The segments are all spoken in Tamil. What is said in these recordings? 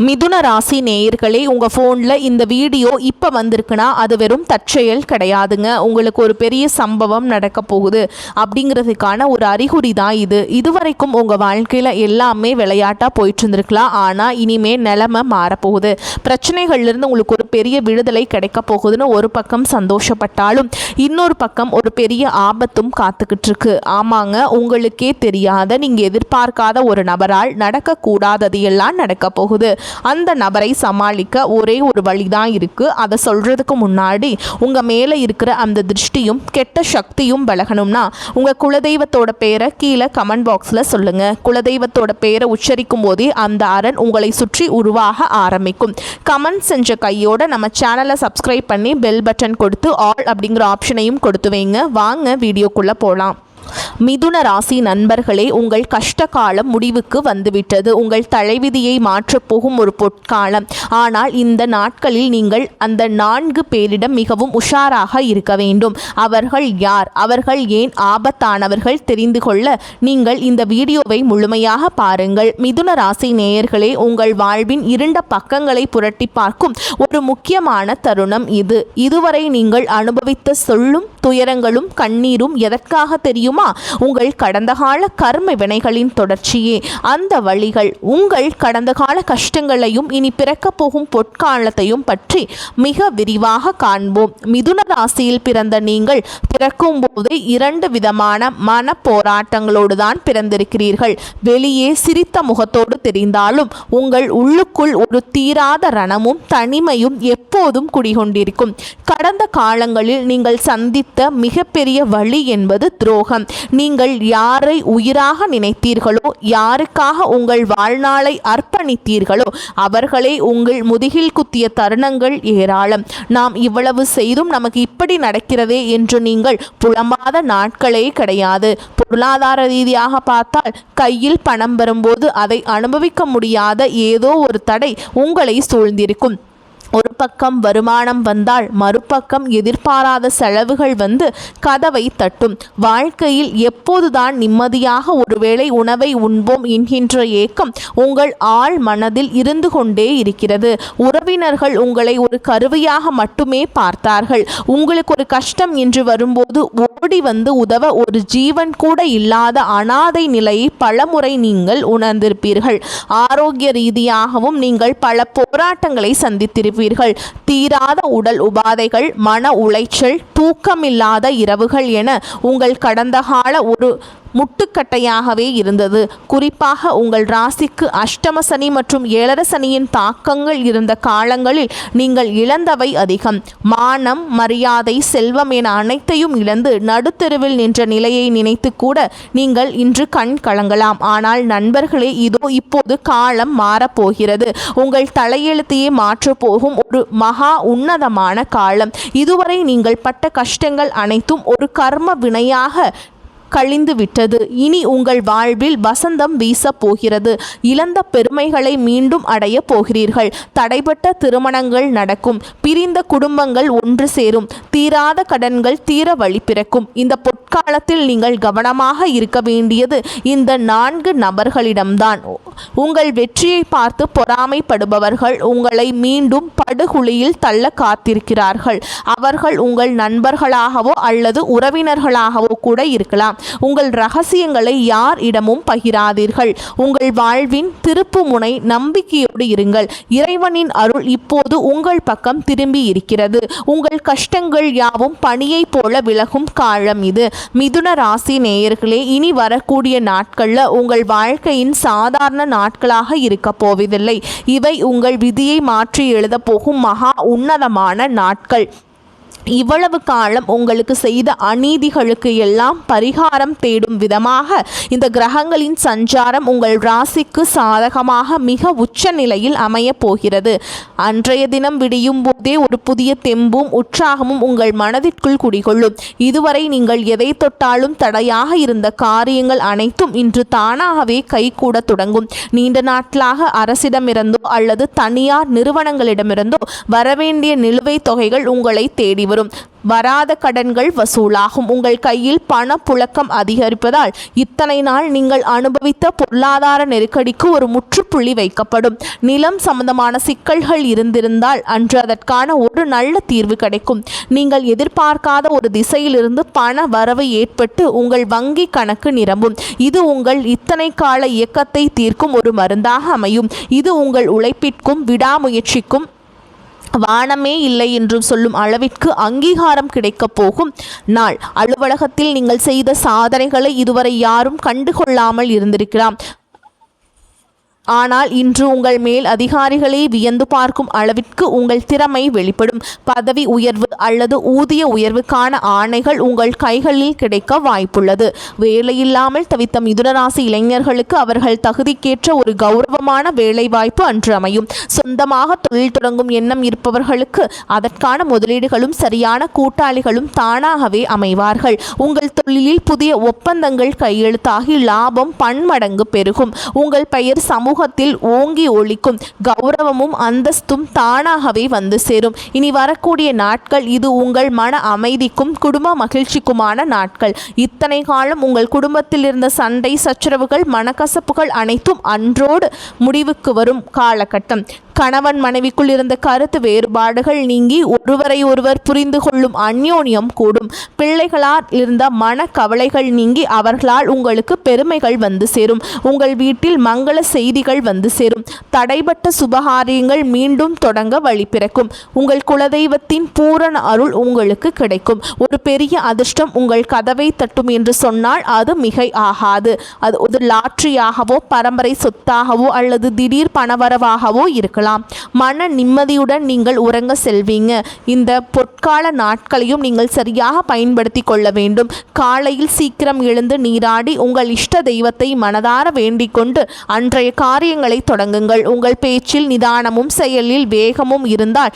மிதுன ராசி நேயர்களே, உங்கள் ஃபோனில் இந்த வீடியோ இப்போ வந்திருக்குன்னா அது வெறும் தற்செயல் கிடையாதுங்க. உங்களுக்கு ஒரு பெரிய சம்பவம் நடக்க போகுது அப்படிங்கிறதுக்கான ஒரு அறிகுறி தான் இது. இதுவரைக்கும் உங்கள் வாழ்க்கையில் எல்லாமே விளையாட்டாக போயிட்டு இருந்திருக்கலாம். ஆனால் இனிமேல் நிலைமை மாறப்போகுது. பிரச்சனைகள்லேருந்து உங்களுக்கு ஒரு பெரிய விடுதலை கிடைக்க போகுதுன்னு ஒரு பக்கம் சந்தோஷப்பட்டாலும் இன்னொரு பக்கம் ஒரு பெரிய ஆபத்தும் காத்துக்கிட்டு இருக்கு. ஆமாங்க, உங்களுக்கே தெரியாத நீங்கள் எதிர்பார்க்காத ஒரு நபரால் நடக்கக்கூடாதது எல்லாம் நடக்க போகுது. அந்த நபரை சமாளிக்க ஒரே ஒரு வழிதான் இருக்கு. அதை சொல்றதுக்கு முன்னாடி உங்க மேல இருக்கிற அந்த திருஷ்டியும் கெட்ட சக்தியும் விலகணும்னா உங்க குலதெய்வத்தோட பேரை கீழே கமெண்ட் பாக்ஸ்ல சொல்லுங்க. குலதெய்வத்தோட பேரை உச்சரிக்கும் போதே அந்த அரண் உங்களை சுற்றி உருவாக ஆரம்பிக்கும். கமெண்ட் செஞ்ச கையோட நம்ம சேனலை சப்ஸ்கிரைப் பண்ணி பெல் பட்டன் கொடுத்து ஆல் அப்படிங்கிற ஆப்ஷனையும் கொடுத்து வைங்க. வாங்க வீடியோக்குள்ள போகலாம். மிதுன ராசி நண்பர்களே, உங்கள் கஷ்ட காலம் முடிவுக்கு வந்துவிட்டது. உங்கள் தலைவிதியை மாற்றப் போகும் ஒரு பொற்காலம். ஆனால் இந்த நாட்களில் நீங்கள் அந்த 4 பேரிடம் மிகவும் உஷாராக இருக்க வேண்டும். அவர்கள் யார், அவர்கள் ஏன் ஆபத்தானவர்கள் தெரிந்து கொள்ள நீங்கள் இந்த வீடியோவை முழுமையாக பாருங்கள். மிதுன ராசி நேயர்களே, உங்கள் வாழ்வின் இருண்ட பக்கங்களை புரட்டி பார்க்கும் ஒரு முக்கியமான தருணம் இது. இதுவரை நீங்கள் அனுபவித்த சொல்லும் துயரங்களும் கண்ணீரும் எதற்காக தெரியுமா? உங்கள் கடந்த கால கர்ம வினைகளின் தொடர்ச்சியே. அந்த வழிகள் உங்கள் கடந்த கால கஷ்டங்களையும் இனி பிறக்க போகும் பொற்காலத்தையும் பற்றி மிக விரிவாக காண்போம். மிதுன ராசியில் பிறந்த நீங்கள் பிறக்கும் போது 2 விதமான மன போராட்டங்களோடு தான் பிறந்திருக்கிறீர்கள். வெளியே சிரித்த முகத்தோடு தெரிந்தாலும் உங்கள் உள்ளுக்குள் ஒரு தீராத ரணமும் தனிமையும் எப்போதும் குடிகொண்டிருக்கும். கடந்த காலங்களில் நீங்கள் சந்தித்த மிகப்பெரிய வழி என்பது துரோகம். நீங்கள் யாரை உயிராக நினைத்தீர்களோ, யாருக்காக உங்கள் வாழ்நாளை அர்ப்பணித்தீர்களோ அவர்களே உங்கள் முதுகில் குத்திய தருணங்கள் ஏராளம். நாம் இவ்வளவு செய்தும் நமக்கு இப்படி நடக்கிறதே என்று நீங்கள் புலம்பாத நாட்களே கிடையாது. பொருளாதார ரீதியாக பார்த்தால் கையில் பணம் வரும்போது அதை அனுபவிக்க முடியாத ஏதோ ஒரு தடை உங்களை சூழ்ந்திருக்கும். ஒரு பக்கம் வருமானம் வந்தால் மறுபக்கம் எதிர்பாராத செலவுகள் வந்து கதவை தட்டும். வாழ்க்கையில் எப்போதுதான் நிம்மதியாக ஒருவேளை உணவை உண்போம் என்கின்ற ஏக்கம் உங்கள் ஆழ் மனதில் இருந்து கொண்டே இருக்கிறது. உறவினர்கள் உங்களை ஒரு கருவியாக மட்டுமே பார்த்தார்கள். உங்களுக்கு ஒரு கஷ்டம் என்று வரும்போது ஓடி வந்து உதவ ஒரு ஜீவன் கூட இல்லாத அனாதை நிலையை பலமுறை நீங்கள் உணர்ந்திருப்பீர்கள். ஆரோக்கிய ரீதியாகவும் நீங்கள் பல போராட்டங்களை சந்தித்திருப்பீர்கள். தீராத உடல் உபாதைகள், மன உளைச்சல், தூக்கமில்லாத இரவுகள் என உங்கள் கடந்த கால ஒரு முட்டுக்கட்டையாகவே இருந்தது. குறிப்பாக உங்கள் ராசிக்கு அஷ்டம சனி மற்றும் 7 சனியின் தாக்கங்கள் இருந்த காலங்களில் நீங்கள் இழந்தவை அதிகம். மானம், மரியாதை, செல்வம் என அனைத்தையும் இழந்து நடுத்தெருவில் நின்ற நிலையை நினைத்து கூட நீங்கள் இன்று கண் கலங்கலாம். ஆனால் நண்பர்களே, இதோ இப்போது காலம் மாறப்போகிறது. உங்கள் தலையெழுத்தையே மாற்றப்போகும் ஒரு மகா உன்னதமான காலம். இதுவரை நீங்கள் பட்ட கஷ்டங்கள் அனைத்தும் ஒரு கர்ம வினையாக கழிந்து விட்டது. இனி உங்கள் வாழ்வில் வசந்தம் வீச போகிறது. இழந்த பெருமைகளை மீண்டும் அடைய போகிறீர்கள். தடைபட்ட திருமணங்கள் நடக்கும். பிரிந்த குடும்பங்கள் ஒன்று சேரும். தீராத கடன்கள் தீர வழி பிறக்கும். இந்த பொற்காலத்தில் நீங்கள் கவனமாக இருக்க வேண்டியது இந்த 4 நபர்களிடம்தான். உங்கள் வெற்றியை பார்த்து பொறாமைப்படுபவர்கள் உங்களை மீண்டும் படுகுழியில் தள்ள காத்திருக்கிறார்கள். அவர்கள் உங்கள் நண்பர்களாகவோ அல்லது உறவினர்களாகவோ கூட இருக்கலாம். உங்கள் ரகசியங்களை யார் இடமும் பகிராதீர்கள். உங்கள் வாழ்வின் திருப்பு முனை நம்பிக்கையோடு இருங்கள். இறைவனின் அருள் இப்போது உங்கள் பக்கம் திரும்பி இருக்கிறது. உங்கள் கஷ்டங்கள் யாவும் பனியை போல விலகும் காலம் இது. மிதுன ராசி நேயர்களே, இனி வரக்கூடிய நாட்களில் உங்கள் வாழ்க்கையின் சாதாரண நாட்களாக இருக்க போவதில்லை. இவை உங்கள் விதியை மாற்றி எழுத போகும் மகா உன்னதமான நாட்கள். இவ்வளவு காலம் உங்களுக்கு செய்த அநீதிகளுக்கு எல்லாம் பரிகாரம் தேடும் விதமாக இந்த கிரகங்களின் சஞ்சாரம் உங்கள் ராசிக்கு சாதகமாக மிக உச்ச நிலையில் அமைய போகிறது. அன்றைய தினம் விடியும் போதே ஒரு புதிய தெம்பும் உற்சாகமும் உங்கள் மனதிற்குள் குடிகொள்ளும். இதுவரை நீங்கள் எதை தொட்டாலும் தடையாக இருந்த காரியங்கள் அனைத்தும் இன்று தானாகவே கைகூட தொடங்கும். நீண்ட நாட்களாக அரசிடமிருந்தோ அல்லது தனியார் நிறுவனங்களிடமிருந்தோ வரவேண்டிய நிலுவைத் தொகைகள் உங்களை தேடி வரும். வராத கடன்கள் வசூலாகும். உங்கள் கையில் பணப்புழக்கம் அதிகரிப்பதால் இத்தனை நாள் நீங்கள் அனுபவித்த பொருளாதார நெருக்கடிக்கு ஒரு முற்றுப்புள்ளி வைக்கப்படும். நிலம் சம்பந்தமான சிக்கல்கள் இருந்திருந்தால் அன்று அதற்கான ஒரு நல்ல தீர்வு கிடைக்கும். நீங்கள் எதிர்பார்க்காத ஒரு திசையிலிருந்து பண வரவு ஏற்பட்டு உங்கள் வங்கி கணக்கு நிரம்பும். இது உங்கள் இத்தனை கால இயக்கத்தை தீர்க்கும் ஒரு மருந்தாக அமையும். இது உங்கள் உழைப்பிற்கும் விடாமுயற்சிக்கும் வானமே இல்லை என்று சொல்லும் அளவிற்கு அங்கீகாரம் கிடைக்கப் போகும் நாள். அலுவலகத்தில் நீங்கள் செய்த சாதனைகளை இதுவரை யாரும் கண்டுகொள்ளாமல் இருந்திருக்கலாம். ஆனால் இன்று உங்கள் மேல் அதிகாரிகளே வியந்து பார்க்கும் அளவிற்கு உங்கள் திறமை வெளிப்படும். பதவி உயர்வு அல்லது ஊதிய உயர்வுக்கான ஆணைகள் உங்கள் கைகளில் கிடைக்க வாய்ப்புள்ளது. வேலையில்லாமல் தவித்த மிதுனராசி இளைஞர்களுக்கு அவர்கள் தகுதிக்கேற்ற ஒரு கௌரவமான வேலைவாய்ப்பு அன்று அமையும். சொந்தமாக தொழில் தொடங்கும் எண்ணம் இருப்பவர்களுக்கு அதற்கான முதலீடுகளும் சரியான கூட்டாளிகளும் தானாகவே அமைவார்கள். உங்கள் தொழிலில் புதிய ஒப்பந்தங்கள் கையெழுத்தாகி லாபம் பன்மடங்கு பெருகும். உங்கள் பெயர் சமூகத்தில் ஓங்கி ஒலிக்கும். கௌரவமும் அந்தஸ்தும் தானாகவே வந்து சேரும். இனி வரக்கூடிய நாட்கள் இது உங்கள் மன அமைதிக்கும் குடும்ப மகிழ்ச்சிக்குமான நாட்கள். இத்தனை காலம் உங்கள் குடும்பத்தில் இருந்த சண்டை சச்சரவுகள் மனக்கசப்புகள் அனைத்தும் அன்றோடு முடிவுக்கு வரும் காலகட்டம். கணவன் மனைவிக்குள் இருந்த கருத்து வேறுபாடுகள் நீங்கி ஒருவரை ஒருவர் புரிந்து கொள்ளும் அந்யோன்யம் கூடும். பிள்ளைகளால் இருந்த மன கவலைகள் நீங்கி அவர்களால் உங்களுக்கு பெருமைகள் வந்து சேரும். உங்கள் வீட்டில் மங்கள செய்திகள் வந்து சேரும். தடைபட்ட சுபகாரியங்கள் மீண்டும் தொடங்க வழி பிறக்கும். உங்கள் குலதெய்வத்தின் பூரண அருள் உங்களுக்கு கிடைக்கும். ஒரு பெரிய அதிர்ஷ்டம் உங்கள் கதவை தட்டும் என்று சொன்னால் அது மிகை ஆகாது. அது ஒரு லாட்டரியாகவோ பரம்பரை சொத்தாகவோ அல்லது திடீர் பணவரவாகவோ இருக்கலாம். மன நிம்மதியுடன் நீங்கள் உறங்க செல்வீங்க. இந்த பொற்கால நாட்களையும் நீங்கள் சரியாக பயன்படுத்தி கொள்ள வேண்டும். காலையில் சீக்கிரம் எழுந்து நீராடி உங்கள் இஷ்ட தெய்வத்தை மனதார வேண்டிக் கொண்டு அன்றைய காரியங்களை தொடங்குங்கள். உங்கள் பேச்சில் நிதானமும் செயலில் வேகமும் இருந்தால்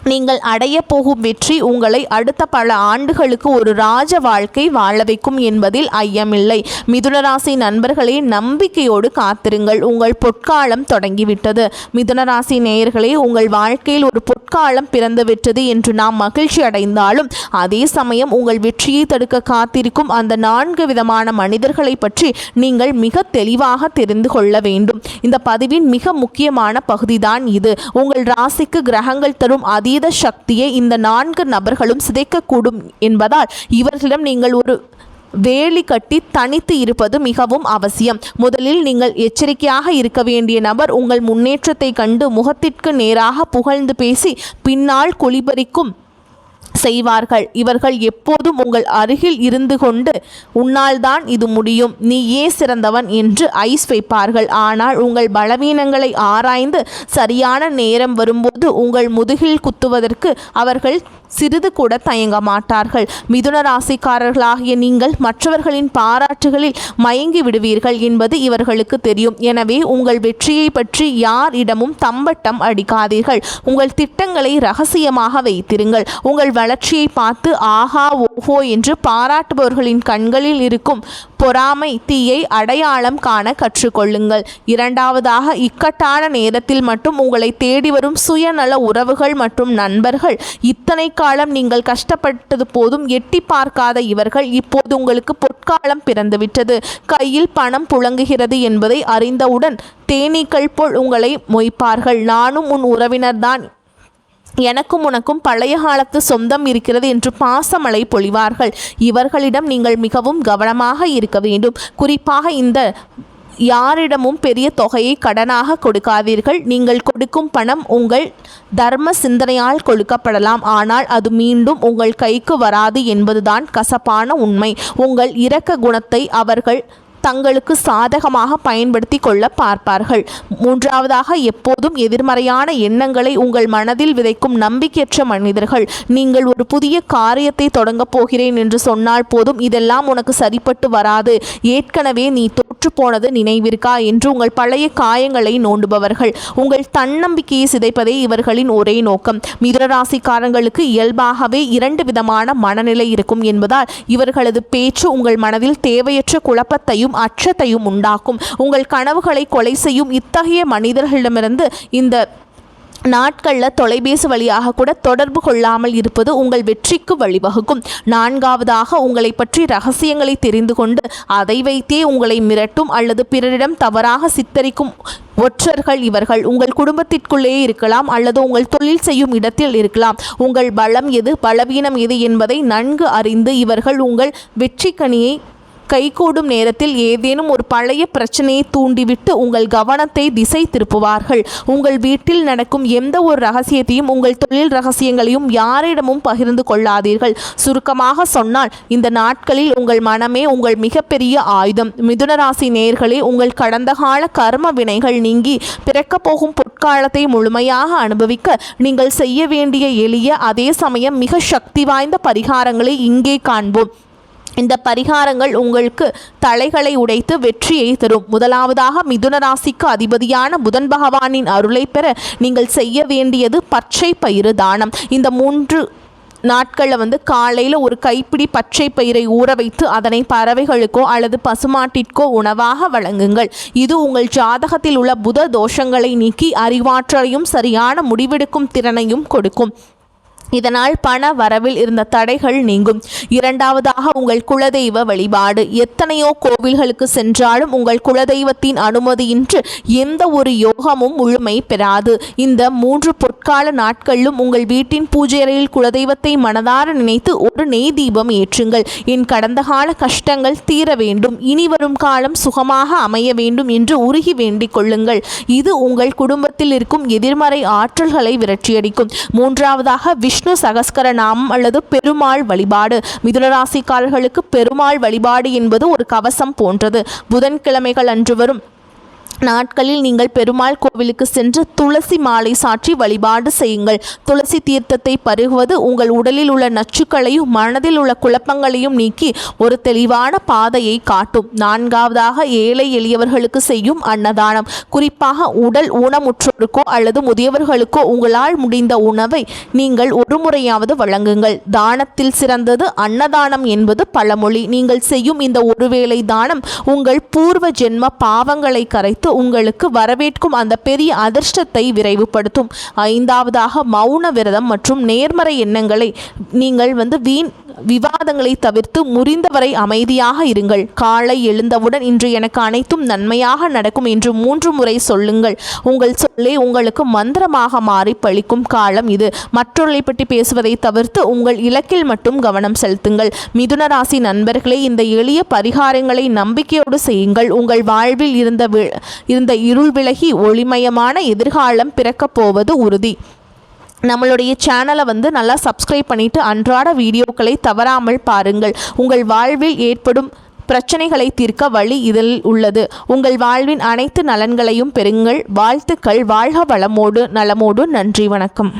நீங்கள் அடைய போகும் வெற்றி உங்களை அடுத்த பல ஆண்டுகளுக்கு ஒரு ராஜ வாழ்க்கை வாழ வைக்கும் என்பதில் ஐயமில்லை. மிதுனராசி நண்பர்களே, நம்பிக்கையோடு காத்திருங்கள். உங்கள் பொற்காலம் தொடங்கிவிட்டது. மிதுனராசி நேயர்களே, உங்கள் வாழ்க்கையில் ஒரு பொற்காலம் பிறந்துவிட்டது என்று நாம் மகிழ்ச்சி அடைந்தாலும் அதே சமயம் உங்கள் வெற்றியை தடுக்க காத்திருக்கும் அந்த 4 விதமான மனிதர்களை பற்றி நீங்கள் மிக தெளிவாக தெரிந்து கொள்ள வேண்டும். இந்த பதிவின் மிக முக்கியமான பகுதிதான் இது. உங்கள் ராசிக்கு கிரகங்கள் தரும் அதீத சக்தியை இந்த 4 நபர்களும் சிதைக்கக்கூடும் என்பதால் இவர்களிடம் நீங்கள் ஒரு வேலி கட்டி தனித்து இருப்பது மிகவும் அவசியம். முதலில் நீங்கள் எச்சரிக்கையாக இருக்க வேண்டிய நபர் உங்கள் முன்னேற்றத்தை கண்டு முகத்திற்கு நேராக புகழ்ந்து பேசி பின்னால் குளிபறிக்கும் செய்வார்கள். இவர்கள் எப்போதும் உங்கள் அருகில் இருந்து கொண்டு உன்னால் தான் இது முடியும், நீயே சிறந்தவன் என்று ஐஸ் வைப்பார்கள். ஆனால் உங்கள் பலவீனங்களை ஆராய்ந்து சரியான நேரம் வரும்போது உங்கள் முதுகில் குத்துவதற்கு அவர்கள் சிறிது கூட தயங்க மாட்டார்கள். மிதுன ராசிக்காரர்களாகிய நீங்கள் மற்றவர்களின் பாராட்டுகளில் மயங்கி விடுவீர்கள் என்பது இவர்களுக்கு தெரியும். எனவே உங்கள் வெற்றியை பற்றி யாரிடமும் தம்பட்டம் அடிக்காதீர்கள். உங்கள் திட்டங்களை ரகசியமாக வைத்திருங்கள். உங்கள் வளர்ச்சியை பார்த்து ஆஹா ஓஹோ என்று பாராட்டுபவர்களின் கண்களில் இருக்கும் பொறாமை தீயை அடையாளம் காண கற்றுக்கொள்ளுங்கள். இரண்டாவதாக, இக்கட்டான நேரத்தில் மட்டும் உங்களை தேடி வரும் சுயநல உறவுகள் மற்றும் நண்பர்கள். இத்தனை காலம் நீங்கள் கஷ்டப்பட்டது போதும் எட்டி பார்க்காத இவர்கள் இப்போது உங்களுக்கு பொற்காலம் பிறந்துவிட்டது, கையில் பணம் புழங்குகிறது என்பதை அறிந்தவுடன் தேனீக்கள் போல் உங்களை மொய்ப்பார்கள். நானும் உன் உறவினர்தான், எனக்கும் உனக்கும் பழைய காலத்து சொந்தம் இருக்கிறது என்று பாசமழை பொழிவார்கள். இவர்களிடம் நீங்கள் மிகவும் கவனமாக இருக்க வேண்டும். குறிப்பாக இந்த யாரிடமும் பெரிய தொகையை கடனாக கொடுக்காதீர்கள். நீங்கள் கொடுக்கும் பணம் உங்கள் தர்ம சிந்தனையால் கொடுக்கப்படலாம், ஆனால் அது மீண்டும் உங்கள் கைக்கு வராது என்பதுதான் கசப்பான உண்மை. உங்கள் இரக்க குணத்தை அவர்கள் தங்களுக்கு சாதகமாக பயன்படுத்தி கொள்ள பார்ப்பார்கள். மூன்றாவதாக, எப்போதும் எதிர்மறையான எண்ணங்களை உங்கள் மனதில் விதைக்கும் நம்பிக்கையற்ற மனிதர்கள். நீங்கள் ஒரு புதிய காரியத்தை தொடங்கப் போகிறேன் என்று சொன்னால் போதும், இதெல்லாம் உனக்கு சரிப்பட்டு வராது, ஏற்கனவே நீ தோற்று போனது நினைவிருக்கா என்று உங்கள் பழைய காயங்களை நோண்டுபவர்கள். உங்கள் தன்னம்பிக்கையை சிதைப்பதே இவர்களின் ஒரே நோக்கம். மிதுனராசிக்காரங்களுக்கு இயல்பாகவே 2 விதமான மனநிலை இருக்கும் என்பதால் இவர்களது பேச்சு உங்கள் மனதில் தேவையற்ற குழப்பத்தையும் அச்சத்தையும் உண்டாக்கும். உங்கள் கனவுகளை கொலை செய்யும் இத்தகைய மனிதர்களிடமிருந்து இந்த நாட்களில் தொலைபேசி வழியாக கூட தொடர்பு கொள்ளாமல் இருப்பது உங்கள் வெற்றிக்கு வழிவகுக்கும். 4வதாக உங்களை பற்றி ரகசியங்களை தெரிந்து கொண்டு அதை வைத்தே உங்களை மிரட்டும் அல்லது பிறரிடம் தவறாக சித்தரிக்கும் ஒற்றர்கள் இவர்கள் உங்கள் குடும்பத்திற்குள்ளேயே இருக்கலாம் அல்லது உங்கள் தொழில் செய்யும் இடத்தில் இருக்கலாம். உங்கள் பலம் எது பலவீனம் எது என்பதை நன்கு அறிந்து இவர்கள் உங்கள் வெற்றிக்கனியை கைகூடும் நேரத்தில் ஏதேனும் ஒரு பழைய பிரச்சனையை தூண்டிவிட்டு உங்கள் கவனத்தை திசை திருப்புவார்கள். உங்கள் வீட்டில் நடக்கும் எந்த ஒரு ரகசியத்தையும் உங்கள் தொழில் ரகசியங்களையும் யாரிடமும் பகிர்ந்து கொள்ளாதீர்கள். சுருக்கமாக சொன்னால் இந்த நாட்களில் உங்கள் மனமே உங்கள் மிகப்பெரிய ஆயுதம். மிதுனராசி நேயர்களே, உங்கள் கடந்த கால கர்ம வினைகள் நீங்கி பிறக்கப் போகும் பொற்காலத்தை முழுமையாக அனுபவிக்க நீங்கள் செய்ய வேண்டிய எளிய அதே சமயம் மிக சக்தி வாய்ந்த பரிகாரங்களை இங்கே காண்போம். இந்த பரிகாரங்கள் உங்களுக்கு தலைகளை உடைத்து வெற்றியை தரும். முதலாவதாக மிதுனராசிக்கு அதிபதியான புதன் பகவானின் அருளை பெற நீங்கள் செய்ய வேண்டியது பச்சை பயிறு தானம். இந்த 3 நாட்களில் காலையில் ஒரு கைப்பிடி பச்சை பயிரை ஊற வைத்து அதனை பறவைகளுக்கோ அல்லது பசுமாட்டிற்கோ உணவாக வழங்குங்கள். இது உங்கள் ஜாதகத்தில் உள்ள புத தோஷங்களை நீக்கி அறிவாற்றலையும் சரியான முடிவெடுக்கும் திறனையும் கொடுக்கும். இதனால் பண வரவில் இருந்த தடைகள் நீங்கும். 2வதாக உங்கள் குலதெய்வ வழிபாடு. எத்தனையோ கோவில்களுக்கு சென்றாலும் உங்கள் குலதெய்வத்தின் அனுமதியின்றி எந்த ஒரு யோகமும் முழுமை பெறாது. இந்த 3 பொற்கால நாட்களிலும் உங்கள் வீட்டின் பூஜை அறையில் குலதெய்வத்தை மனதார நினைத்து ஒரு நெய் தீபம் ஏற்றுங்கள். என் கடந்த கால கஷ்டங்கள் தீர வேண்டும், இனி வரும் காலம் சுகமாக அமைய வேண்டும் என்று உருகி வேண்டிக் கொள்ளுங்கள். இது உங்கள் குடும்பத்தில் இருக்கும் எதிர்மறை ஆற்றல்களை விரட்டியடிக்கும். 3வதாக விஷ்ணு சகஸ்கர நாமம் அல்லது பெருமாள் வழிபாடு. மிதுனராசிக்காரர்களுக்கு பெருமாள் வழிபாடு என்பது ஒரு கவசம் போன்றது. புதன்கிழமைகள் அன்று வரும் நாட்களில் நீங்கள் பெருமாள் கோவிலுக்கு சென்று துளசி மாலை சாற்றி வழிபாடு செய்யுங்கள். துளசி தீர்த்தத்தை பருகுவது உங்கள் உடலில் உள்ள நச்சுக்களையும் மனதில் உள்ள குழப்பங்களையும் நீக்கி ஒரு தெளிவான பாதையை காட்டும். 4வதாக ஏழை எளியவர்களுக்கு செய்யும் அன்னதானம். குறிப்பாக உடல் ஊனமுற்றோருக்கோ அல்லது முதியவர்களுக்கோ உங்களால் முடிந்த உணவை நீங்கள் ஒரு முறையாவது வழங்குங்கள். தானத்தில் சிறந்தது அன்னதானம் என்பது பழமொழி. நீங்கள் செய்யும் இந்த ஒருவேளை தானம் உங்கள் பூர்வ ஜென்ம பாவங்களை கரைத்து உங்களுக்கு வரவேற்கும் அந்த பெரிய அதிர்ஷ்டத்தை விரைவுபடுத்தும். 5வதாக மௌன விரதம் மற்றும் நேர்மறை எண்ணங்களை நீங்கள் வீண் விவாதங்களை தவிர்த்து முறிந்தவரை அமைதியாக இருங்கள். காலை எழுந்தவுடன் இன்று எனக்கு அனைத்தும் நன்மையாக நடக்கும் என்று 3 முறை சொல்லுங்கள். உங்கள் சொல்லே உங்களுக்கு மந்திரமாக மாறி பழிக்கும் காலம் இது. மற்றவர்களை பற்றி பேசுவதை தவிர்த்து உங்கள் இலக்கில் மட்டும் கவனம் செலுத்துங்கள். மிதுன ராசி நண்பர்களே, இந்த எளிய பரிகாரங்களை நம்பிக்கையோடு செய்யுங்கள். உங்கள் வாழ்வில் இருந்த இருள் விலகி ஒளிமயமான எதிர்காலம் பிறக்கப் போவது உறுதி. நம்மளுடைய சேனலை நல்லா சப்ஸ்கிரைப் பண்ணிவிட்டு அன்றாட வீடியோக்களை தவறாமல் பாருங்கள். உங்கள் வாழ்வில் ஏற்படும் பிரச்சனைகளை தீர்க்க வழி இதில் உள்ளது. உங்கள் வாழ்வின் அனைத்து நலன்களையும் பெறுங்கள். வாழ்த்துக்கள். வாழ்க வளமோடு நலமோடு. நன்றி. வணக்கம்.